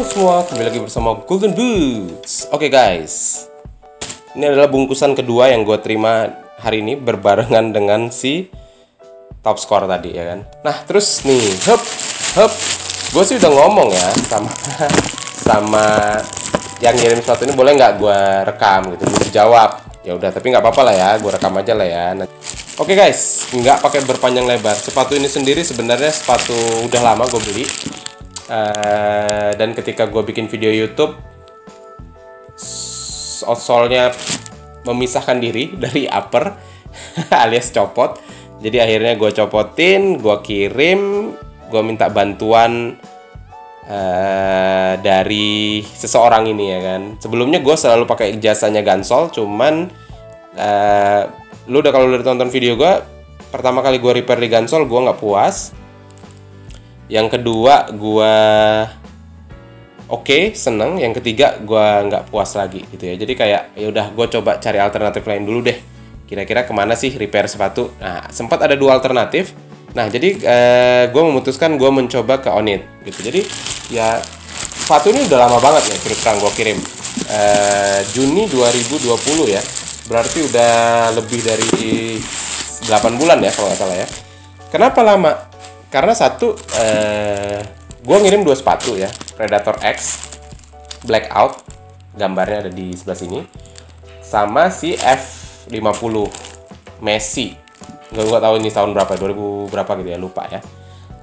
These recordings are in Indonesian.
Halo semua, kembali lagi bersama Golden Boots. Oke guys, ini adalah bungkusan kedua yang gue terima hari ini berbarengan dengan si top score tadi ya kan. Nah terus nih, gue sih udah ngomong ya sama yang ngirim sepatu ini, boleh nggak gue rekam gitu, belum dijawab. Ya udah, tapi nggak apa-apa lah ya, gue rekam aja lah ya. Oke guys, nggak pakai berpanjang lebar. Sepatu ini sendiri sebenarnya sepatu udah lama gue beli. Dan ketika gue bikin video YouTube, outsole-nya memisahkan diri dari upper alias copot. Jadi akhirnya gue copotin, gue kirim, gue minta bantuan dari seseorang ini ya kan. Sebelumnya gue selalu pakai jasanya Gansol, cuman lu udah kalau udah tonton video gue, pertama kali gue repair di Gansol gue nggak puas. Yang kedua gue oke, seneng. Yang ketiga gue nggak puas lagi gitu ya. Jadi kayak ya udah, gue coba cari alternatif lain dulu deh. Kira-kira kemana sih repair sepatu? Nah sempat ada dua alternatif. Nah jadi gue memutuskan gue mencoba ke Onit gitu. Jadi ya sepatu ini udah lama banget ya terus terang gue kirim. Juni 2020 ya. Berarti udah lebih dari 8 bulan ya kalau nggak salah ya. Kenapa lama? Karena satu, gue ngirim dua sepatu ya, Predator X Blackout, gambarnya ada di sebelah sini, sama si F50 Messi. Gue tahu ini tahun berapa, 2000 berapa gitu ya, lupa ya.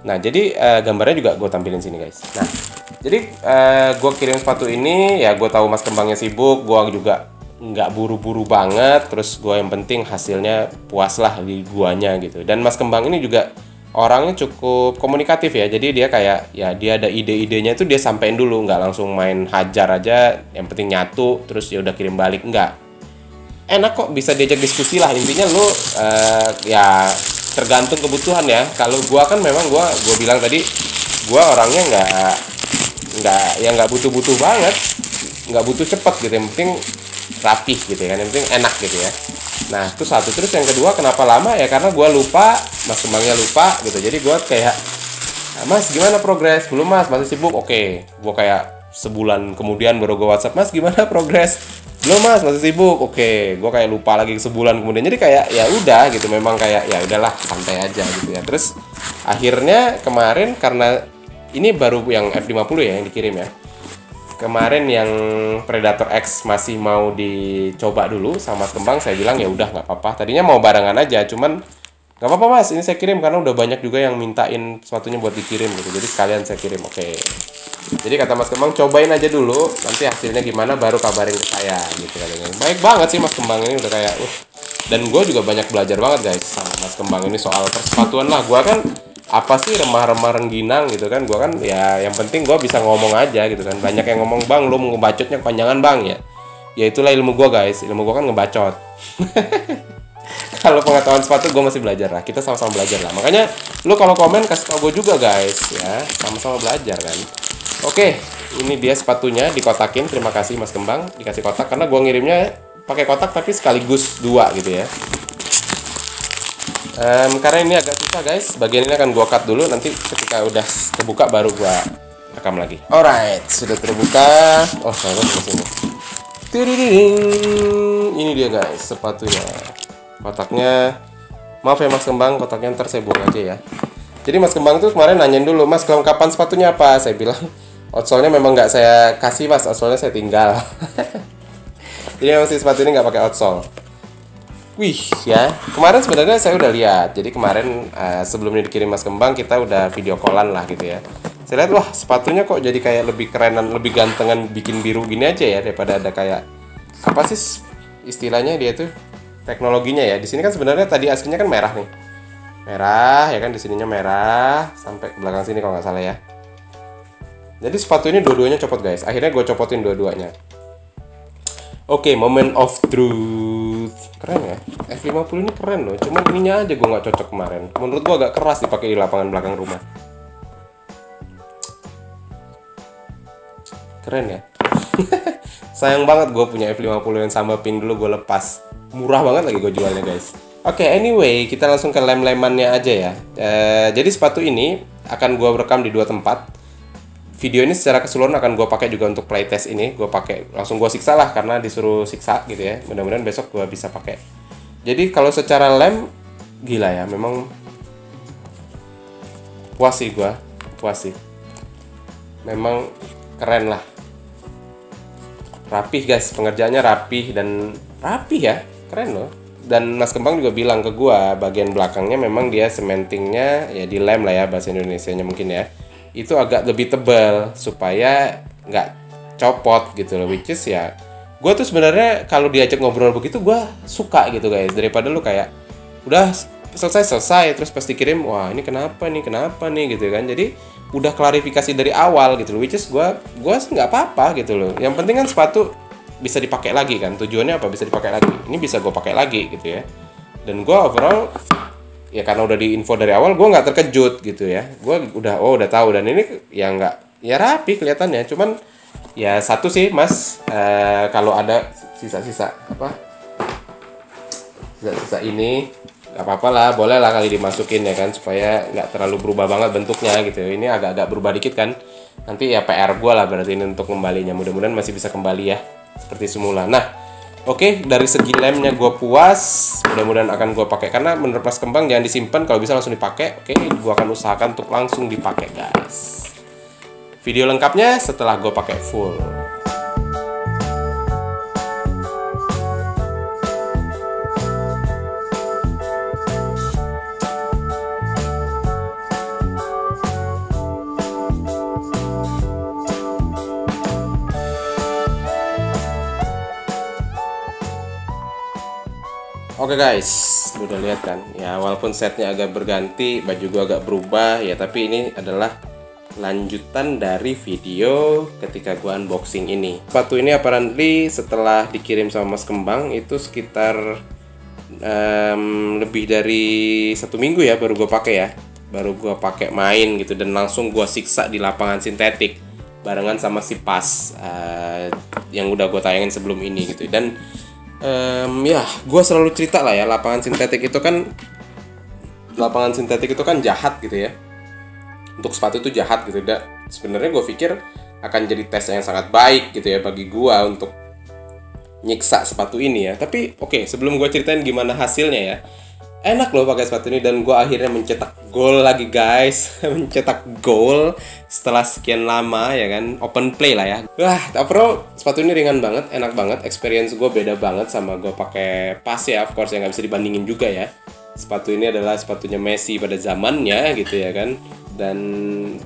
Nah jadi gambarnya juga gue tampilin sini guys. Nah jadi gue kirim sepatu ini ya, gue tahu Mas Kembangnya sibuk, gue juga nggak buru-buru banget. Terus gue yang penting hasilnya puas lah di guanya gitu. Dan Mas Kembang ini juga orangnya cukup komunikatif ya, jadi dia kayak ya dia ada ide-idenya itu dia sampein dulu, nggak langsung main hajar aja, yang penting nyatu terus ya udah kirim balik, nggak. Enak kok, bisa diajak diskusi lah, intinya lu ya tergantung kebutuhan ya. Kalau gua kan memang gua bilang tadi, gua orangnya nggak butuh-butuh banget, nggak butuh cepet gitu, yang penting rapih gitu ya kan, yang penting enak gitu ya. Nah itu satu. Terus yang kedua kenapa lama ya, karena gue lupa, Mas Kembangnya lupa gitu. Jadi gue kayak, Mas gimana progres? Belum Mas, masih sibuk. Oke, gue kayak sebulan kemudian baru gue WhatsApp, Mas gimana progres? Belum Mas, masih sibuk. Oke, gue kayak lupa lagi sebulan kemudian. Jadi kayak ya udah gitu, memang kayak ya udahlah santai aja gitu ya. Terus akhirnya kemarin, karena ini baru yang F50 ya yang dikirim ya. Kemarin yang Predator X masih mau dicoba dulu sama Mas Kembang, saya bilang ya udah nggak apa-apa. Tadinya mau barengan aja, cuman nggak apa-apa Mas, ini saya kirim karena udah banyak juga yang mintain sepatunya buat dikirim gitu. Jadi sekalian saya kirim, oke. Jadi kata Mas Kembang, cobain aja dulu, nanti hasilnya gimana baru kabarin ke saya gitu katanya. Baik banget sih Mas Kembang ini, udah kayak Dan gue juga banyak belajar banget guys sama Mas Kembang ini soal persepatuan lah. Gue kan apa sih remah-remah rengginang gitu kan, gue kan ya yang penting gue bisa ngomong aja gitu kan. Banyak yang ngomong, bang lu ngebacotnya kepanjangan bang ya itulah ilmu gue guys, ilmu gue kan ngebacot. Kalau pengetahuan sepatu gue masih belajar lah, kita sama-sama belajar lah. Makanya lu kalau komen kasih tau gue juga guys ya, sama-sama belajar kan. Oke, ini dia sepatunya dikotakin. Terima kasih Mas Kembang dikasih kotak, karena gue ngirimnya pakai kotak tapi sekaligus dua gitu ya. Karena ini agak susah guys, bagian ini akan gua cut dulu, nanti ketika udah terbuka baru gua rekam lagi. Alright, sudah terbuka. Oh, saya ke sini. Ini dia guys sepatunya. Kotaknya, maaf ya Mas Kembang, kotaknya ntar saya buang aja ya. Jadi Mas Kembang tuh kemarin nanyain dulu, Mas kelengkapan sepatunya apa? Saya bilang, outsole-nya memang nggak saya kasih Mas, outsole-nya saya tinggal. Jadi memang si sepatu ini nggak pakai outsole. Wih ya, kemarin sebenarnya saya udah lihat. Jadi kemarin sebelumnya dikirim Mas Kembang, kita udah video callan lah gitu ya. Saya lihat, wah sepatunya kok jadi kayak lebih kerenan, lebih gantengan, bikin biru gini aja ya, daripada ada kayak apa sih istilahnya dia tuh, teknologinya ya. Di sini kan sebenarnya tadi aslinya kan merah nih, merah ya kan, di sininya merah sampai ke belakang sini kalau nggak salah ya. Jadi sepatu ini dua-duanya copot guys. Akhirnya gue copotin dua-duanya. Oke, moment of truth. Keren ya, F50 ini keren loh. Cuman ininya aja gue nggak cocok kemarin. Menurut gue agak keras dipakai di lapangan belakang rumah. Keren ya. Sayang banget gue punya F50 yang sama pink dulu gue lepas. Murah banget lagi gue jualnya guys. Oke, anyway, kita langsung ke lem-lemannya aja ya. Jadi sepatu ini akan gue rekam di dua tempat. video ini secara keseluruhan akan gue pakai juga untuk playtest ini. Gue pakai langsung gue siksa lah karena disuruh siksa gitu ya. Mudah-mudahan besok gue bisa pakai. Jadi kalau secara lem gila ya, memang puas sih gue, puas sih. Memang keren lah. Rapih guys, pengerjaannya rapih dan rapih ya, keren loh. Dan Mas Kembang juga bilang ke gua, bagian belakangnya memang dia cementingnya ya di lem lah ya bahasa Indonesianya mungkin ya. Itu agak lebih tebal supaya nggak copot gitu loh. Which is ya, gua tuh sebenarnya kalau diajak ngobrol begitu gua suka gitu guys. Daripada lu kayak udah selesai terus pasti kirim, wah ini kenapa nih gitu kan. Jadi udah klarifikasi dari awal gitu loh. Which is gua sih nggak apa-apa gitu loh. Yang penting kan sepatu bisa dipakai lagi kan, tujuannya apa, bisa dipakai lagi, ini bisa gue pakai lagi gitu ya. Dan gue overall ya karena udah diinfo dari awal, gue nggak terkejut gitu ya. Gue udah tahu, dan ini ya nggak, ya rapi kelihatannya. Cuman ya satu sih mas, kalau ada sisa-sisa ini nggak apa-apa lah, boleh lah kali dimasukin ya kan, supaya nggak terlalu berubah banget bentuknya gitu. Ini agak-agak berubah dikit kan, nanti ya PR gue lah berarti ini untuk kembalinya. Mudah-mudahan masih bisa kembali ya seperti semula. Nah, oke, dari segi lemnya gue puas. Mudah-mudahan akan gue pakai karena menurut Mas Kembang jangan disimpan, kalau bisa langsung dipakai. Oke, gue akan usahakan untuk langsung dipakai guys. Video lengkapnya setelah gue pakai full. Oke guys, udah lihat kan? Ya walaupun setnya agak berganti, baju gua agak berubah ya, tapi ini adalah lanjutan dari video ketika gua unboxing ini. Sepatu ini apparently setelah dikirim sama Mas Kembang itu sekitar lebih dari 1 minggu ya baru gua pakai ya. Baru gua pakai main gitu, dan langsung gua siksa di lapangan sintetik barengan sama si Pas yang udah gua tayangin sebelum ini gitu. Dan ya, gue selalu cerita lah ya, lapangan sintetik itu kan jahat gitu ya. Untuk sepatu itu jahat gitu. Dan sebenarnya gue pikir akan jadi tes yang sangat baik gitu ya bagi gue untuk nyiksa sepatu ini ya. Tapi oke, sebelum gue ceritain gimana hasilnya ya, enak loh pakai sepatu ini, dan gue akhirnya mencetak gol lagi guys. Mencetak gol setelah sekian lama ya kan, open play lah ya. Wah, overall sepatu ini ringan banget, enak banget. Experience gue beda banget sama gue pakai Pas ya, of course ya, nggak bisa dibandingin juga ya. Sepatu ini adalah sepatunya Messi pada zamannya gitu ya kan. Dan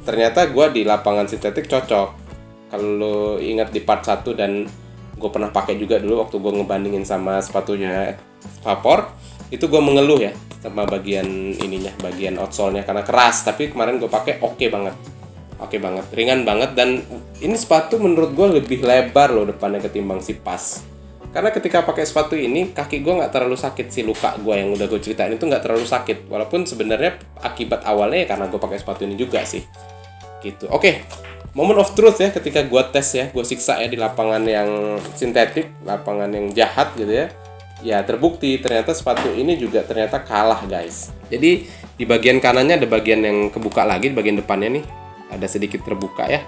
ternyata gue di lapangan sintetik cocok. Kalau ingat di part 1, dan gue pernah pakai juga dulu waktu gue ngebandingin sama sepatunya Vapor, itu gue mengeluh ya sama bagian ininya, bagian outsole-nya karena keras. Tapi kemarin gue pakai oke banget, ringan banget. Dan ini sepatu menurut gue lebih lebar loh depannya ketimbang si Pas. Karena ketika pakai sepatu ini kaki gue nggak terlalu sakit. Si luka gue yang udah gue ceritain itu nggak terlalu sakit, walaupun sebenarnya akibat awalnya ya karena gue pakai sepatu ini juga sih gitu. Oke, moment of truth ya, ketika gue tes ya, gue siksa ya di lapangan yang sintetik, lapangan yang jahat gitu ya. Ya terbukti ternyata sepatu ini juga ternyata kalah guys. Jadi di bagian kanannya ada bagian yang kebuka lagi, di bagian depannya nih ada sedikit terbuka ya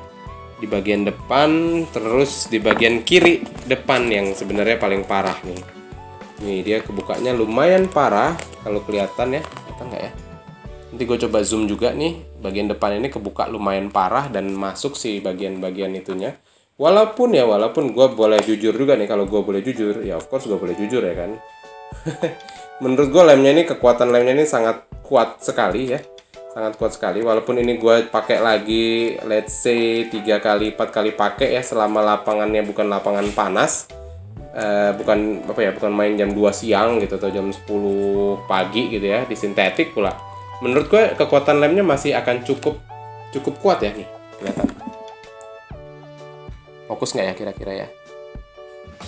di bagian depan. Terus di bagian kiri depan yang sebenarnya paling parah nih. Nih dia kebukanya lumayan parah, kalau kelihatan ya, kelihatan nggak ya? Nanti gue coba zoom juga nih, bagian depan ini kebuka lumayan parah dan masuk sih bagian-bagian itunya. Walaupun gue boleh jujur juga nih, kalau gue boleh jujur, ya of course gue boleh jujur ya kan. Menurut gue lemnya ini, kekuatan lemnya ini sangat kuat sekali ya, sangat kuat sekali. Walaupun ini gue pakai lagi, let's say 3 kali 4 kali pakai ya, selama lapangannya bukan lapangan panas, bukan main jam 2 siang gitu atau jam 10 pagi gitu ya, di sintetik pula. Menurut gue kekuatan lemnya masih akan cukup kuat ya nih, kelihatan. Fokus nggak ya kira-kira ya?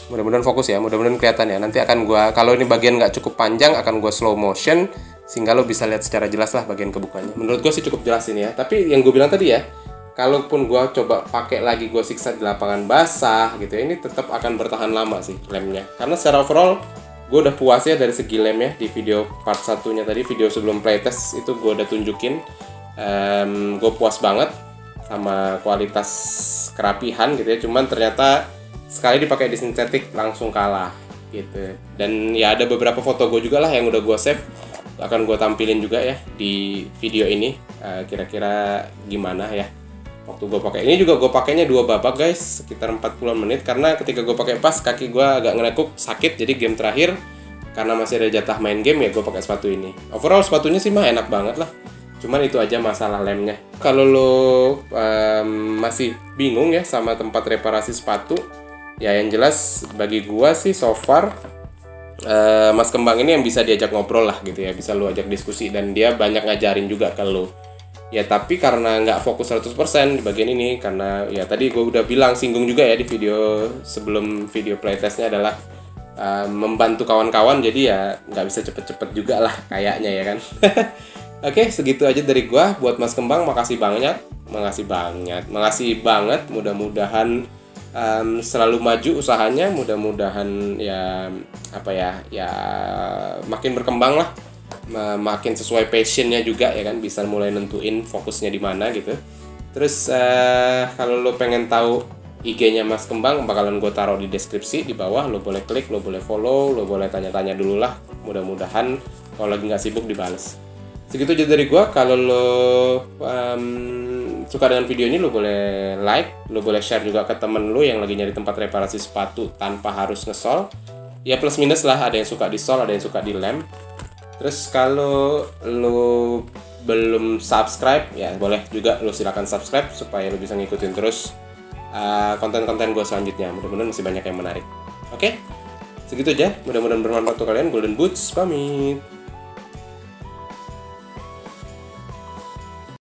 Mudah-mudahan fokus ya, mudah-mudahan kelihatan ya. Nanti akan gue, kalau ini bagian nggak cukup panjang, akan gue slow motion sehingga lo bisa lihat secara jelas lah bagian kebukanya. Menurut gue sih cukup jelas ini ya. Tapi yang gue bilang tadi ya, kalaupun gue coba pakai lagi, gue siksa di lapangan basah gitu ya, ini tetap akan bertahan lama sih lemnya. Karena secara overall gue udah puas ya dari segi lem ya. Di video part 1-nya tadi, video sebelum playtest itu gue udah tunjukin, gue puas banget. sama kualitas kerapihan gitu ya. Cuman ternyata sekali dipakai di sintetik langsung kalah gitu. Dan ya ada beberapa foto gue juga lah yang udah gue save, akan gue tampilin juga ya di video ini. Kira-kira gimana ya waktu gue pakai ini. Juga gue pakainya 2 babak guys, sekitar 40 menit, karena ketika gue pakai pas kaki gue agak ngelekuk sakit. Jadi game terakhir karena masih ada jatah main game ya gue pakai sepatu ini. Overall sepatunya sih mah enak banget lah, cuman itu aja masalah lemnya. Kalau lo masih bingung ya sama tempat reparasi sepatu, ya yang jelas bagi gua sih so far Mas Kembang ini yang bisa diajak ngobrol lah gitu ya, bisa lu ajak diskusi, dan dia banyak ngajarin juga ke lu. Ya tapi karena nggak fokus 100% di bagian ini, karena ya tadi gue udah bilang, singgung juga ya di video sebelum video playtestnya adalah membantu kawan-kawan, jadi ya nggak bisa cepet-cepet juga lah kayaknya ya kan. Oke, segitu aja dari gua. Buat Mas Kembang, makasih banget. Mudah-mudahan selalu maju usahanya, mudah-mudahan ya makin berkembang lah, makin sesuai passionnya juga ya kan, bisa mulai nentuin fokusnya di mana gitu. Terus kalau lo pengen tahu IG-nya Mas Kembang, bakalan gue taruh di deskripsi di bawah. Lo boleh klik, lo boleh follow, lo boleh tanya-tanya dulu lah. Mudah-mudahan kalau lagi nggak sibuk dibales. Segitu aja dari gue. Kalau lo suka dengan video ini, lo boleh like, lo boleh share juga ke temen lo yang lagi nyari tempat reparasi sepatu tanpa harus ngesol. Ya plus minus lah, ada yang suka di sol, ada yang suka di lem. Terus kalau lo belum subscribe, ya boleh juga lo silakan subscribe supaya lo bisa ngikutin terus konten-konten gue selanjutnya. Mudah-mudahan masih banyak yang menarik. Oke, segitu aja. Mudah-mudahan bermanfaat untuk kalian. Golden Boots pamit.